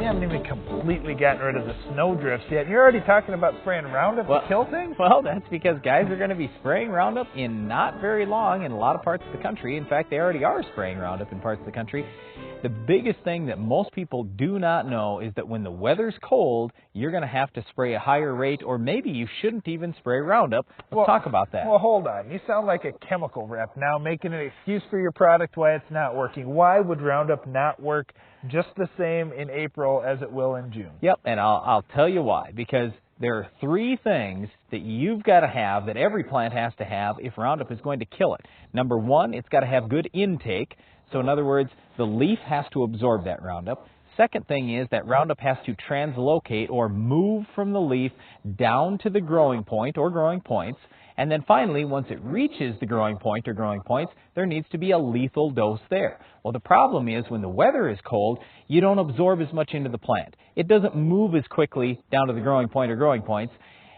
haven't even completely gotten rid of the snow drifts yet. You're already talking about spraying Roundup to kill things? Well, that's because guys are going to be spraying Roundup in not very long in a lot of parts of the country. In fact, they already are spraying Roundup in parts of the country. The biggest thing that most people do not know is that when the weather's cold, you're going to have to spray a higher rate, or maybe you shouldn't even spray Roundup. Let's talk about that. Well, hold on. You sound like a chemical rep now, making an excuse for your product why it's not working. Why would Roundup not work just the same in April as it will in June? Yep, and I'll tell you why. Because there are three things that you've got to have, that every plant has to have if Roundup is going to kill it. Number one, it's got to have good intake. So in other words, the leaf has to absorb that Roundup. Second thing is that Roundup has to translocate or move from the leaf down to the growing point or growing points. And then finally, once it reaches the growing point or growing points, there needs to be a lethal dose there. Well, the problem is when the weather is cold, you don't absorb as much into the plant. It doesn't move as quickly down to the growing point or growing points.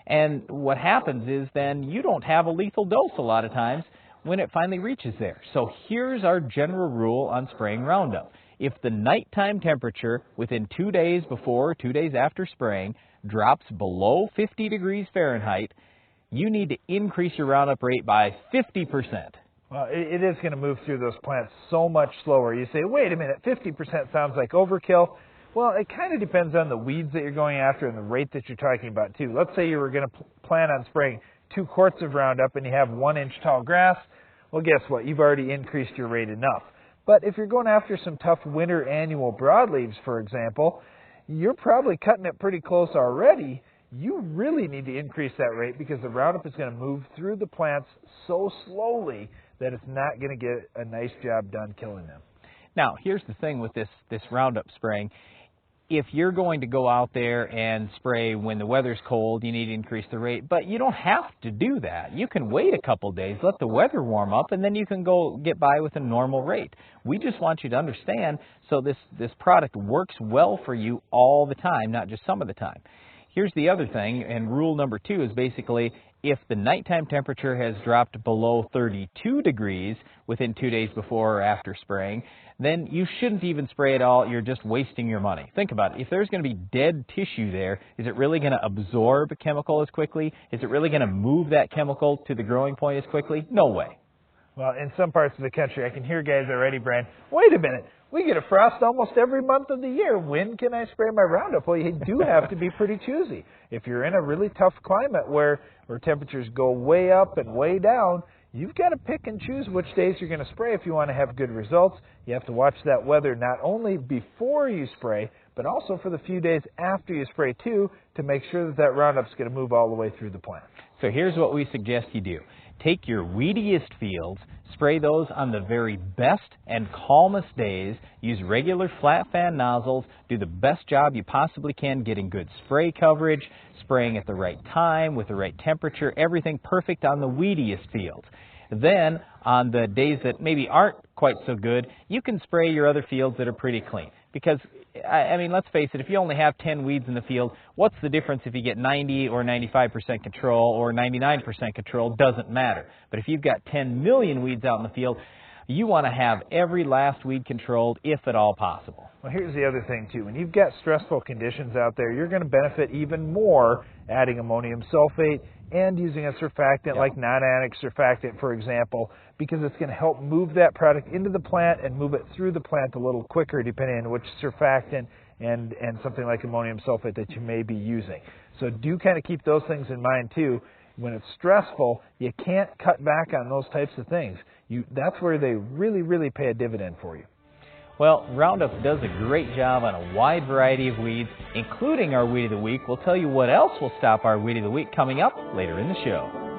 And what happens is then you don't have a lethal dose a lot of times when it finally reaches there. So here's our general rule on spraying Roundup. If the nighttime temperature within 2 days before or 2 days after spraying drops below 50 degrees Fahrenheit, you need to increase your Roundup rate by 50%. Well, it is going to move through those plants so much slower. You say, wait a minute, 50% sounds like overkill. Well, it kind of depends on the weeds that you're going after and the rate that you're talking about, too. Let's say you were going to plan on spraying 2 quarts of Roundup and you have 1-inch tall grass. Well, guess what? You've already increased your rate enough. But if you're going after some tough winter annual broadleaves, for example, you're probably cutting it pretty close already. You really need to increase that rate because the Roundup is going to move through the plants so slowly that it's not going to get a nice job done killing them. Now, here's the thing with this Roundup spraying. If you're going to go out there and spray when the weather's cold, you need to increase the rate. But you don't have to do that. You can wait a couple days, let the weather warm up, and then you can go get by with a normal rate. We just want you to understand so this product works well for you all the time, not just some of the time. Here's the other thing, and rule number 2 is basically if the nighttime temperature has dropped below 32 degrees within 2 days before or after spraying, then you shouldn't even spray at all. You're just wasting your money. Think about it. If there's going to be dead tissue there, is it really going to absorb a chemical as quickly? Is it really going to move that chemical to the growing point as quickly? No way. Well, in some parts of the country, I can hear guys already, Brian, wait a minute. We get a frost almost every month of the year. When can I spray my Roundup? Well, you do have to be pretty choosy. If you're in a really tough climate where temperatures go way up and way down, you've got to pick and choose which days you're going to spray if you want to have good results. You have to watch that weather not only before you spray, but also for the few days after you spray too, to make sure that Roundup's going to move all the way through the plant. So here's what we suggest you do. Take your weediest fields, spray those on the very best and calmest days, use regular flat fan nozzles, do the best job you possibly can getting good spray coverage, spraying at the right time with the right temperature, everything perfect on the weediest fields. Then, on the days that maybe aren't quite so good, you can spray your other fields that are pretty clean. Because, I mean, let's face it, if you only have 10 weeds in the field, what's the difference if you get 90 or 95% control or 99% control? Doesn't matter. But if you've got 10 million weeds out in the field, you want to have every last weed controlled if at all possible. Well, here's the other thing, too. When you've got stressful conditions out there, you're going to benefit even more adding ammonium sulfate and using a surfactant like non-ionic surfactant, for example, because it's going to help move that product into the plant and move it through the plant a little quicker depending on which surfactant and something like ammonium sulfate that you may be using. So do kind of keep those things in mind, too. When it's stressful, you can't cut back on those types of things. That's where they really, really pay a dividend for you. Well, Roundup does a great job on a wide variety of weeds, including our Weed of the Week. We'll tell you what else will stop our Weed of the Week coming up later in the show.